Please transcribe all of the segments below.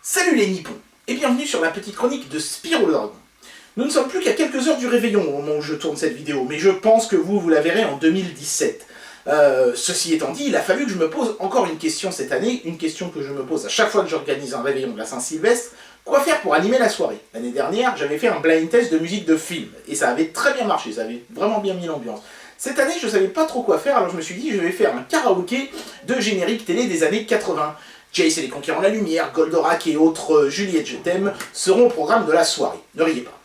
Salut les Nippons, et bienvenue sur la petite chronique de Spyro le Dragon. Nous ne sommes plus qu'à quelques heures du réveillon au moment où je tourne cette vidéo, mais je pense que vous la verrez en 2017. Ceci étant dit, il a fallu que je me pose encore une question cette année, une question que je me pose à chaque fois que j'organise un réveillon de la Saint-Sylvestre. Quoi faire pour animer la soirée? L'année dernière, j'avais fait un blind test de musique de film, et ça avait très bien marché, ça avait vraiment bien mis l'ambiance. Cette année, je ne savais pas trop quoi faire, alors je me suis dit, je vais faire un karaoké de générique télé des années 80. Jace et les Conquérants de la Lumière, Goldorak et autres Juliette je t'aime seront au programme de la soirée. Ne riez pas.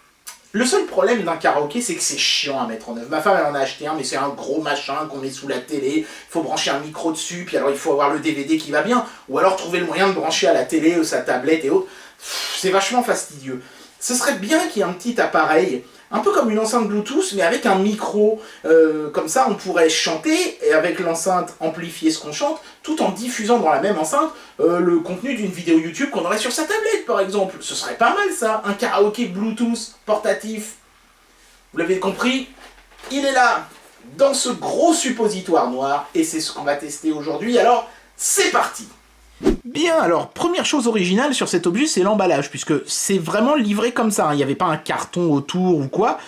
Le seul problème d'un karaoké, c'est que c'est chiant à mettre en œuvre. Ma femme, elle en a acheté un, mais c'est un gros machin qu'on met sous la télé. Il faut brancher un micro dessus, puis alors il faut avoir le DVD qui va bien, ou alors trouver le moyen de brancher à la télé ou sa tablette et autres. C'est vachement fastidieux. Ce serait bien qu'il y ait un petit appareil, un peu comme une enceinte Bluetooth, mais avec un micro. Comme ça, on pourrait chanter, et avec l'enceinte amplifier ce qu'on chante, tout en diffusant dans la même enceinte le contenu d'une vidéo YouTube qu'on aurait sur sa tablette, par exemple. Ce serait pas mal, ça, un karaoké Bluetooth portatif. Vous l'avez compris, il est là, dans ce gros suppositoire noir, et c'est ce qu'on va tester aujourd'hui, alors c'est parti! Bien, alors, première chose originale sur cet objet, c'est l'emballage, puisque c'est vraiment livré comme ça, hein. Il n'y avait pas un carton autour ou quoi,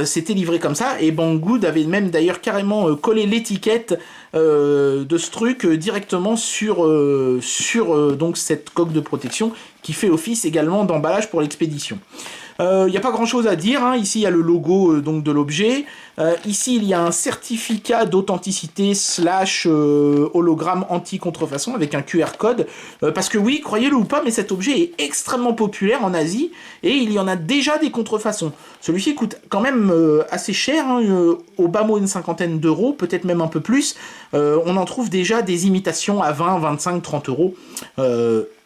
c'était livré comme ça, et Banggood avait même d'ailleurs carrément collé l'étiquette de ce truc directement sur donc cette coque de protection, qui fait office également d'emballage pour l'expédition. Il n'y a pas grand chose à dire, hein. Ici il y a le logo donc de l'objet, ici il y a un certificat d'authenticité / hologramme anti-contrefaçon avec un QR code, parce que oui, croyez-le ou pas, mais cet objet est extrêmement populaire en Asie, et il y en a déjà des contrefaçons. Celui-ci coûte quand même assez cher, hein, au bas mot une cinquantaine d'euros, peut-être même un peu plus. On en trouve déjà des imitations à 20, 25, 30 euros,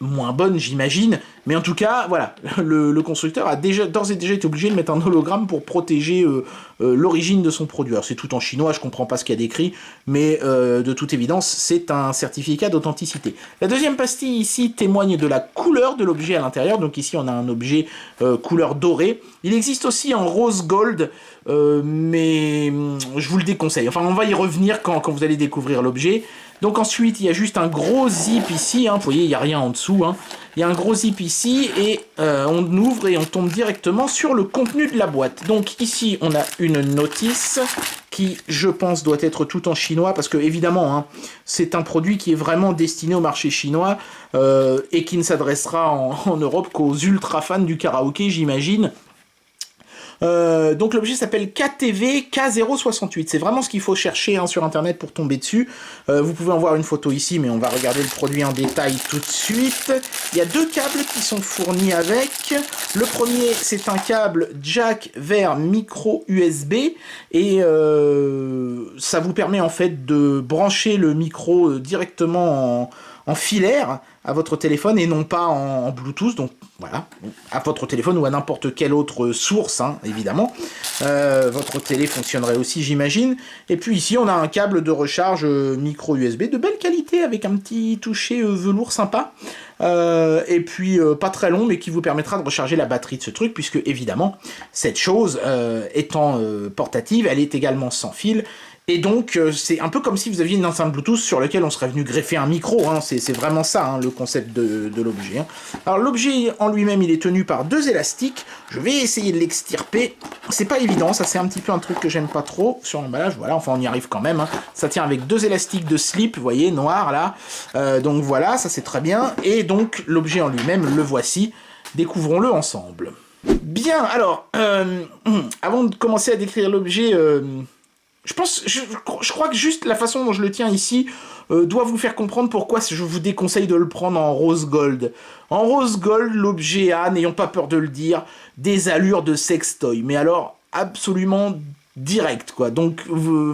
moins bonnes j'imagine, mais en tout cas, voilà, le constructeur a d'ores et déjà été obligé de mettre un hologramme pour protéger l'origine de son produit. Alors c'est tout en chinois, je comprends pas ce qu'il y a décrit, mais de toute évidence, c'est un certificat d'authenticité. La deuxième pastille ici témoigne de la couleur de l'objet à l'intérieur, donc ici on a un objet couleur dorée. Il existe aussi en rose gold, mais je vous le déconseille. Enfin, on va y revenir quand vous allez découvrir l'objet. Donc ensuite, il y a juste un gros zip ici, hein, vous voyez, il n'y a rien en dessous, hein. Il y a un gros zip ici, et on ouvre et on tombe directement sur le contenu de la boîte. Donc ici, on a une notice qui, je pense, doit être tout en chinois, parce que, évidemment, hein, c'est un produit qui est vraiment destiné au marché chinois, et qui ne s'adressera en Europe qu'aux ultra fans du karaoké, j'imagine. Donc l'objet s'appelle KTV K068, c'est vraiment ce qu'il faut chercher, hein, sur internet pour tomber dessus. Vous pouvez en voir une photo ici, mais on va regarder le produit en détail tout de suite. Il y a deux câbles qui sont fournis avec. Le premier, c'est un câble jack vers micro USB, et ça vous permet en fait de brancher le micro directement en filaire à votre téléphone et non pas en Bluetooth, donc voilà, à votre téléphone ou à n'importe quelle autre source, hein, évidemment. Votre télé fonctionnerait aussi, j'imagine. Et puis ici, on a un câble de recharge micro USB de belle qualité avec un petit toucher velours sympa. Et puis pas très long, mais qui vous permettra de recharger la batterie de ce truc, puisque évidemment, cette chose étant portative, elle est également sans fil. Et donc, c'est un peu comme si vous aviez une enceinte Bluetooth sur laquelle on serait venu greffer un micro, hein. C'est vraiment ça, hein, le concept de l'objet, hein. Alors, l'objet en lui-même, il est tenu par deux élastiques. Je vais essayer de l'extirper. C'est pas évident, ça c'est un petit peu un truc que j'aime pas trop sur l'emballage. Voilà, enfin on y arrive quand même, hein. Ça tient avec deux élastiques de slip, vous voyez, noir là. Donc voilà, ça c'est très bien. Et donc, l'objet en lui-même, le voici. Découvrons-le ensemble. Bien, alors, avant de commencer à décrire l'objet... Je crois que juste la façon dont je le tiens ici doit vous faire comprendre pourquoi je vous déconseille de le prendre en rose gold. En rose gold, l'objet a, n'ayons pas peur de le dire, des allures de sextoy. Mais alors, absolument direct, quoi. Donc,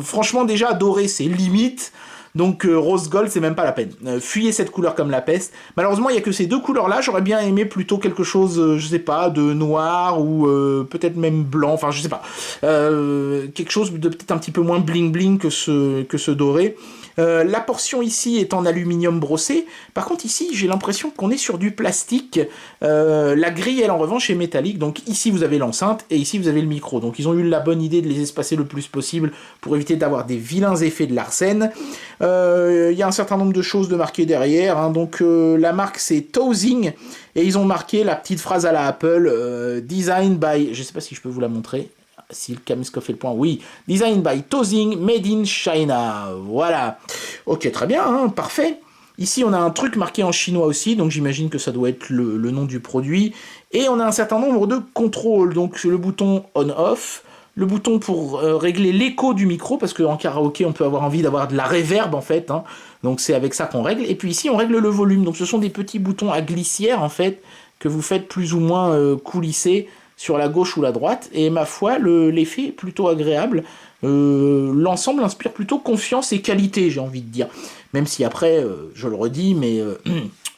franchement, déjà, doré, c'est limite. Donc rose gold, c'est même pas la peine. Fuyez cette couleur comme la peste. Malheureusement, il n'y a que ces deux couleurs-là. J'aurais bien aimé plutôt quelque chose, je sais pas, de noir ou peut-être même blanc. Enfin, je sais pas. Quelque chose de peut-être un petit peu moins bling bling que ce doré. La portion ici est en aluminium brossé. Par contre ici j'ai l'impression qu'on est sur du plastique. La grille elle en revanche est métallique. Donc ici vous avez l'enceinte et ici vous avez le micro. Donc ils ont eu la bonne idée de les espacer le plus possible pour éviter d'avoir des vilains effets de l'arsène. Il y a un certain nombre de choses de marquées derrière. Hein. Donc la marque c'est Towsing. Et ils ont marqué la petite phrase à la Apple, Design by... Je sais pas si je peux vous la montrer. Si le caméscope fait le point, oui. Design by Towsing, made in China. Voilà. Ok, très bien, hein, parfait. Ici, on a un truc marqué en chinois aussi, donc j'imagine que ça doit être le nom du produit. Et on a un certain nombre de contrôles. Donc le bouton on-off, le bouton pour régler l'écho du micro, parce qu'en karaoké, on peut avoir envie d'avoir de la reverb, en fait. Hein. Donc c'est avec ça qu'on règle. Et puis ici, on règle le volume. Donc ce sont des petits boutons à glissière, en fait, que vous faites plus ou moins coulisser sur la gauche ou la droite, et ma foi, l'effet est plutôt agréable. L'ensemble inspire plutôt confiance et qualité, j'ai envie de dire. Même si après, je le redis, mais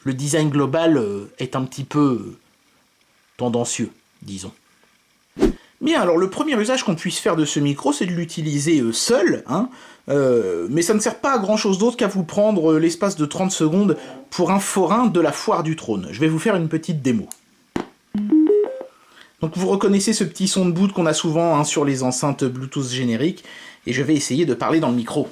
le design global est un petit peu tendancieux, disons. Bien, alors le premier usage qu'on puisse faire de ce micro, c'est de l'utiliser seul, hein, mais ça ne sert pas à grand chose d'autre qu'à vous prendre l'espace de 30 secondes pour un forain de la foire du trône. Je vais vous faire une petite démo. Donc vous reconnaissez ce petit son de boot qu'on a souvent hein, sur les enceintes Bluetooth génériques, et je vais essayer de parler dans le micro.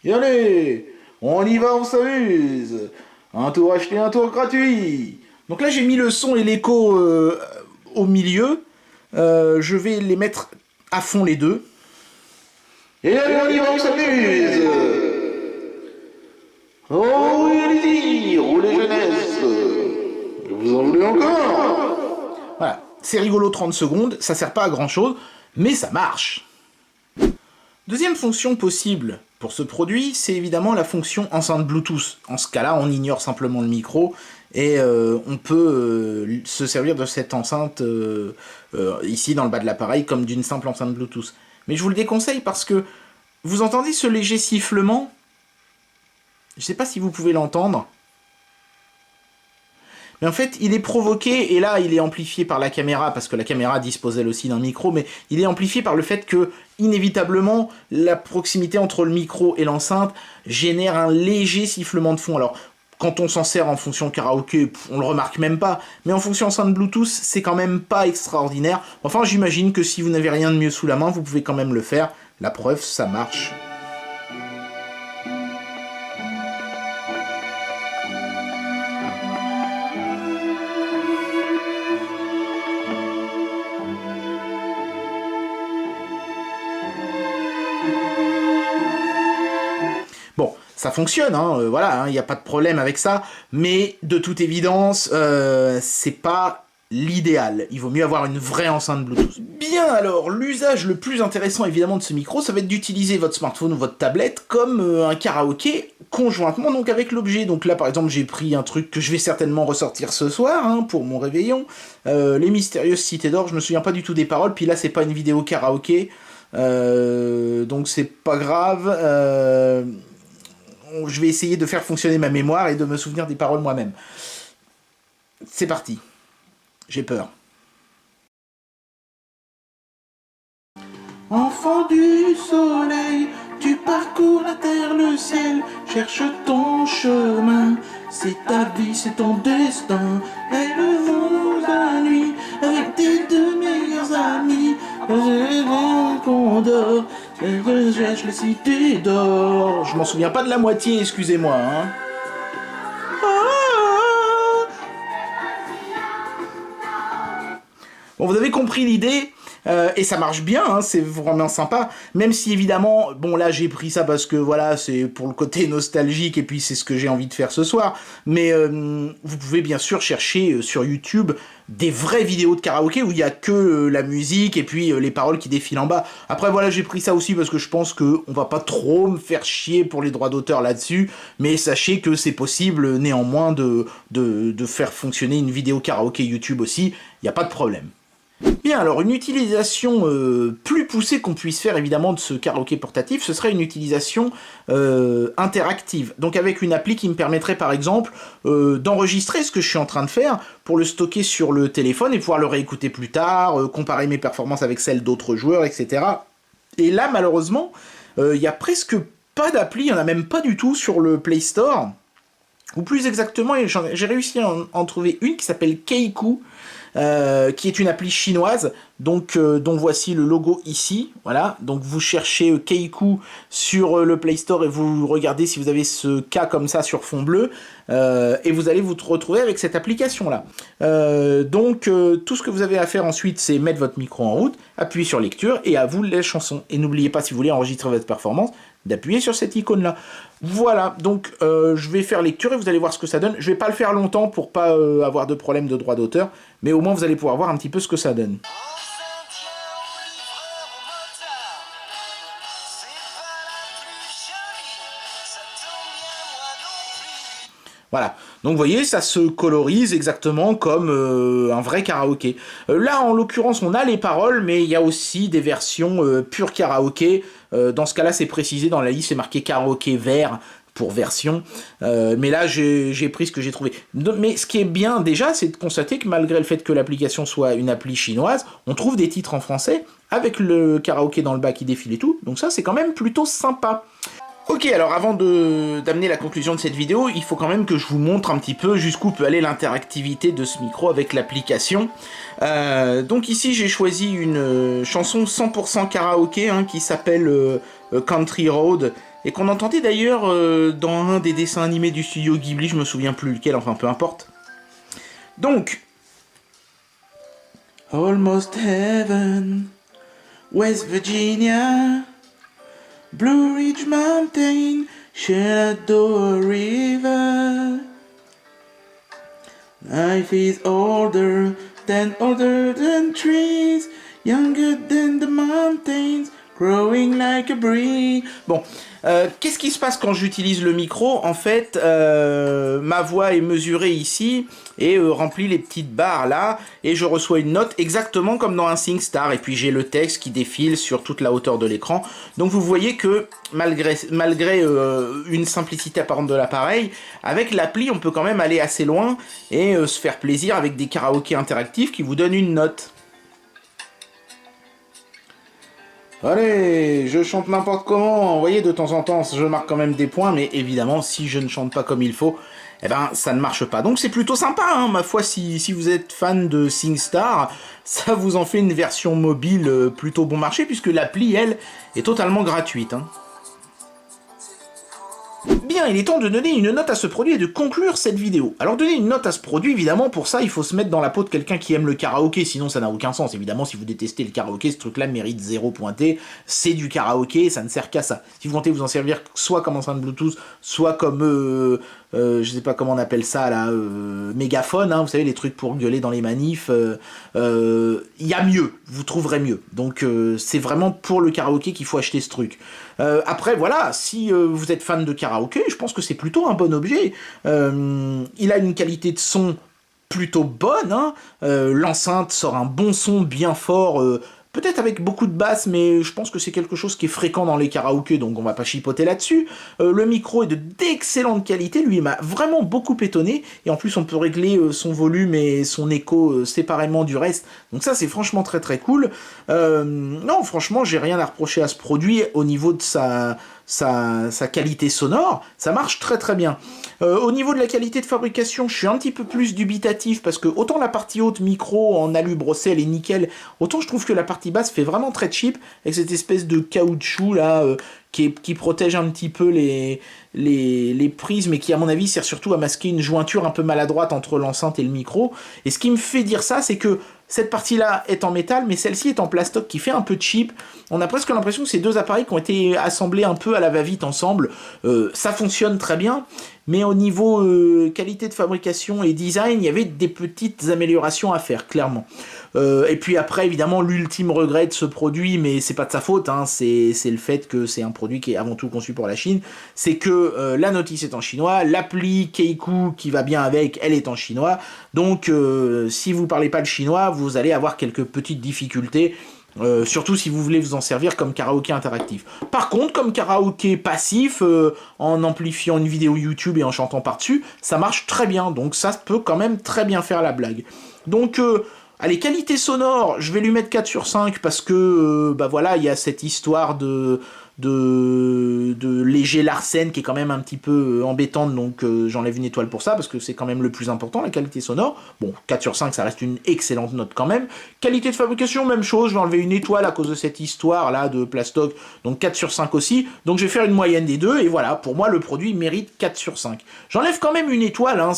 Et allez, on y va, on s'amuse. Un tour acheté, un tour gratuit. Donc là j'ai mis le son et l'écho au milieu. Je vais les mettre à fond les deux. Et allez, on y va, on s'amuse. Oh oui, allez-y, roulez jeunesse. Vous en voulez encore? Voilà. C'est rigolo 30 secondes, ça sert pas à grand chose, mais ça marche. Deuxième fonction possible pour ce produit, c'est évidemment la fonction enceinte Bluetooth. En ce cas-là, on ignore simplement le micro et on peut se servir de cette enceinte ici dans le bas de l'appareil comme d'une simple enceinte Bluetooth. Mais je vous le déconseille parce que vous entendez ce léger sifflement. Je sais pas si vous pouvez l'entendre. Mais en fait, il est provoqué, et là, il est amplifié par la caméra, parce que la caméra dispose elle aussi d'un micro, mais il est amplifié par le fait que, inévitablement, la proximité entre le micro et l'enceinte génère un léger sifflement de fond. Alors, quand on s'en sert en fonction karaoké, on le remarque même pas, mais en fonction enceinte Bluetooth, c'est quand même pas extraordinaire. Enfin, j'imagine que si vous n'avez rien de mieux sous la main, vous pouvez quand même le faire. La preuve, ça marche. Bon, ça fonctionne, hein, voilà, il n'y a pas de problème avec ça, mais de toute évidence, c'est pas l'idéal. Il vaut mieux avoir une vraie enceinte Bluetooth. Bien alors, l'usage le plus intéressant évidemment de ce micro, ça va être d'utiliser votre smartphone ou votre tablette comme un karaoké conjointement donc avec l'objet. Donc là par exemple j'ai pris un truc que je vais certainement ressortir ce soir hein, pour mon réveillon, Les Mystérieuses Cités d'Or, je me souviens pas du tout des paroles, puis là c'est pas une vidéo karaoké, donc c'est pas grave. Je vais essayer de faire fonctionner ma mémoire et de me souvenir des paroles moi-même. C'est parti. J'ai peur. Enfant du soleil, tu parcours la terre, le ciel, cherche ton chemin. C'est ta vie, c'est ton destin. Lève-nous la nuit avec tes deux meilleurs amis. Qu'on dort, je les cités d'or. Je m'en souviens pas de la moitié, excusez-moi. Hein. Bon, vous avez compris l'idée. Et ça marche bien, hein, c'est vraiment sympa, même si évidemment, bon là j'ai pris ça parce que voilà, c'est pour le côté nostalgique et puis c'est ce que j'ai envie de faire ce soir, mais vous pouvez bien sûr chercher sur YouTube des vraies vidéos de karaoké où il y a que la musique et puis les paroles qui défilent en bas. Après voilà, j'ai pris ça aussi parce que je pense qu'on va pas trop me faire chier pour les droits d'auteur là-dessus, mais sachez que c'est possible néanmoins de faire fonctionner une vidéo karaoké YouTube aussi, il n'y a pas de problème. Bien, alors une utilisation plus poussée qu'on puisse faire évidemment de ce karaoké portatif, ce serait une utilisation interactive. Donc avec une appli qui me permettrait par exemple d'enregistrer ce que je suis en train de faire pour le stocker sur le téléphone et pouvoir le réécouter plus tard, comparer mes performances avec celles d'autres joueurs, etc. Et là malheureusement, il y a presque pas d'appli, il n'y en a même pas du tout sur le Play Store. Ou plus exactement, j'ai réussi à en trouver une qui s'appelle Keiku, qui est une appli chinoise, donc dont voici le logo ici, voilà, donc vous cherchez Keiku sur le Play Store et vous regardez si vous avez ce K comme ça sur fond bleu, et vous allez vous retrouver avec cette application là. Donc tout ce que vous avez à faire ensuite, c'est mettre votre micro en route, appuyer sur lecture et à vous les chansons. Et n'oubliez pas, si vous voulez enregistrer votre performance, d'appuyer sur cette icône là. Voilà, donc je vais faire lecture et vous allez voir ce que ça donne. Je vais pas le faire longtemps pour pas avoir de problème de droit d'auteur, mais au moins vous allez pouvoir voir un petit peu ce que ça donne. Voilà, donc vous voyez, ça se colorise exactement comme un vrai karaoké. Là, en l'occurrence, on a les paroles, mais il y a aussi des versions pure karaoké. Dans ce cas-là, c'est précisé dans la liste, c'est marqué karaoké vert pour version. Mais là, j'ai pris ce que j'ai trouvé. Mais ce qui est bien déjà, c'est de constater que malgré le fait que l'application soit une appli chinoise, on trouve des titres en français avec le karaoké dans le bas qui défile et tout. Donc ça, c'est quand même plutôt sympa. Ok, alors avant d'amener la conclusion de cette vidéo, il faut quand même que je vous montre un petit peu jusqu'où peut aller l'interactivité de ce micro avec l'application. Donc ici, j'ai choisi une chanson 100% karaoké qui s'appelle Country Road, et qu'on entendait d'ailleurs dans un des dessins animés du studio Ghibli, je me souviens plus lequel, enfin peu importe. Donc, Almost Heaven, West Virginia, Blue Ridge Mountain, Shenandoah River. Life is older than trees, younger than the mountains, growing like a breeze. Bon, qu'est-ce qui se passe quand j'utilise le micro? En fait, ma voix est mesurée ici et remplit les petites barres là, et je reçois une note exactement comme dans un SingStar, et puis j'ai le texte qui défile sur toute la hauteur de l'écran. Donc vous voyez que malgré une simplicité apparente de l'appareil, avec l'appli on peut quand même aller assez loin et se faire plaisir avec des karaokés interactifs qui vous donnent une note. Allez, je chante n'importe comment, vous voyez, de temps en temps, je marque quand même des points, mais évidemment, si je ne chante pas comme il faut, eh ben, ça ne marche pas. Donc c'est plutôt sympa, ma foi, si vous êtes fan de SingStar, ça vous en fait une version mobile plutôt bon marché, puisque l'appli, elle, est totalement gratuite. Bien, il est temps de donner une note à ce produit et de conclure cette vidéo. Alors donner une note à ce produit, évidemment, pour ça, il faut se mettre dans la peau de quelqu'un qui aime le karaoké, sinon ça n'a aucun sens. Évidemment, si vous détestez le karaoké, ce truc-là mérite 0 pointé. C'est du karaoké, ça ne sert qu'à ça. Si vous comptez vous en servir soit comme enceinte Bluetooth, soit comme, je sais pas comment on appelle ça, là, mégaphone, vous savez, les trucs pour gueuler dans les manifs, il y a mieux, vous trouverez mieux. Donc c'est vraiment pour le karaoké qu'il faut acheter ce truc. Après, voilà, si vous êtes fan de karaoké, je pense que c'est plutôt un bon objet. Il a une qualité de son plutôt bonne, l'enceinte sort un bon son bien fort, peut-être avec beaucoup de basse, mais je pense que c'est quelque chose qui est fréquent dans les karaokés, donc on va pas chipoter là-dessus. Le micro est d'excellente qualité, lui il m'a vraiment beaucoup étonné, et en plus on peut régler son volume et son écho séparément du reste, donc ça c'est franchement très très cool. Non, franchement j'ai rien à reprocher à ce produit au niveau de sa qualité sonore, ça marche très très bien. Au niveau de la qualité de fabrication, je suis un petit peu plus dubitatif, parce que autant la partie haute micro en alu brossé elle est nickel, autant je trouve que la partie basse fait vraiment très cheap, avec cette espèce de caoutchouc là, qui protège un petit peu les prises, mais qui à mon avis sert surtout à masquer une jointure un peu maladroite entre l'enceinte et le micro. Et ce qui me fait dire ça, c'est que cette partie-là est en métal, mais celle-ci est en plastoc, qui fait un peu cheap. On a presque l'impression que ces deux appareils qui ont été assemblés un peu à la va-vite ensemble, ça fonctionne très bien, mais au niveau qualité de fabrication et design, il y avait des petites améliorations à faire, clairement. Et puis après, évidemment, l'ultime regret de ce produit, mais c'est pas de sa faute, c'est le fait que c'est un produit qui est avant tout conçu pour la Chine, c'est que la notice est en chinois, l'appli Keiku qui va bien avec, elle est en chinois, donc si vous parlez pas le chinois, vous allez avoir quelques petites difficultés, surtout si vous voulez vous en servir comme karaoké interactif. Par contre, comme karaoké passif, en amplifiant une vidéo YouTube et en chantant par-dessus, ça marche très bien, donc ça peut quand même très bien faire la blague. Donc, allez, qualité sonore, je vais lui mettre 4 sur 5 parce que, bah voilà, il y a cette histoire de de léger Larsen qui est quand même un petit peu embêtante, donc j'enlève une étoile pour ça, parce que c'est quand même le plus important, la qualité sonore. Bon, 4 sur 5, ça reste une excellente note quand même. Qualité de fabrication, même chose, je vais enlever une étoile à cause de cette histoire-là de plastoc, donc 4 sur 5 aussi. Donc je vais faire une moyenne des deux, et voilà, pour moi, le produit mérite 4 sur 5. J'enlève quand même une étoile, hein,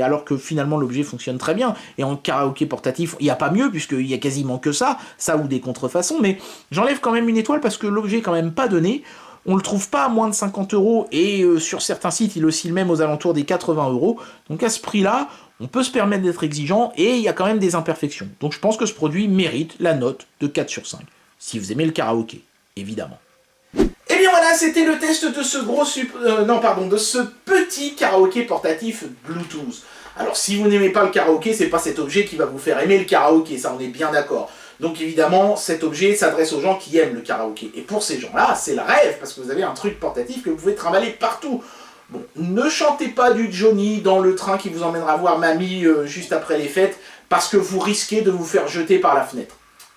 alors que finalement l'objet fonctionne très bien, et en karaoké portatif, il n'y a pas mieux, puisqu'il y a quasiment que ça ou des contrefaçons, mais j'enlève quand même une étoile parce que l'objet est quand même pas donné. On le trouve pas à moins de 50 €, et sur certains sites, il oscille même aux alentours des 80 €. Donc à ce prix-là, on peut se permettre d'être exigeant, et il y a quand même des imperfections. Donc je pense que ce produit mérite la note de 4 sur 5. Si vous aimez le karaoké, évidemment. Et bien voilà, c'était le test de ce de ce petit karaoké portatif Bluetooth. Alors si vous n'aimez pas le karaoké, c'est pas cet objet qui va vous faire aimer le karaoké, ça on est bien d'accord. Donc évidemment, cet objet s'adresse aux gens qui aiment le karaoké. Et pour ces gens-là, c'est le rêve, parce que vous avez un truc portatif que vous pouvez trimballer partout. Bon, ne chantez pas du Johnny dans le train qui vous emmènera voir mamie juste après les fêtes, parce que vous risquez de vous faire jeter par la fenêtre.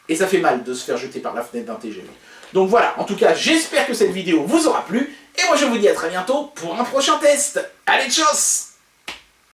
Et ça fait mal de se faire jeter par la fenêtre d'un TGV. Donc voilà, en tout cas, j'espère que cette vidéo vous aura plu, et moi je vous dis à très bientôt pour un prochain test. Allez, tchuss!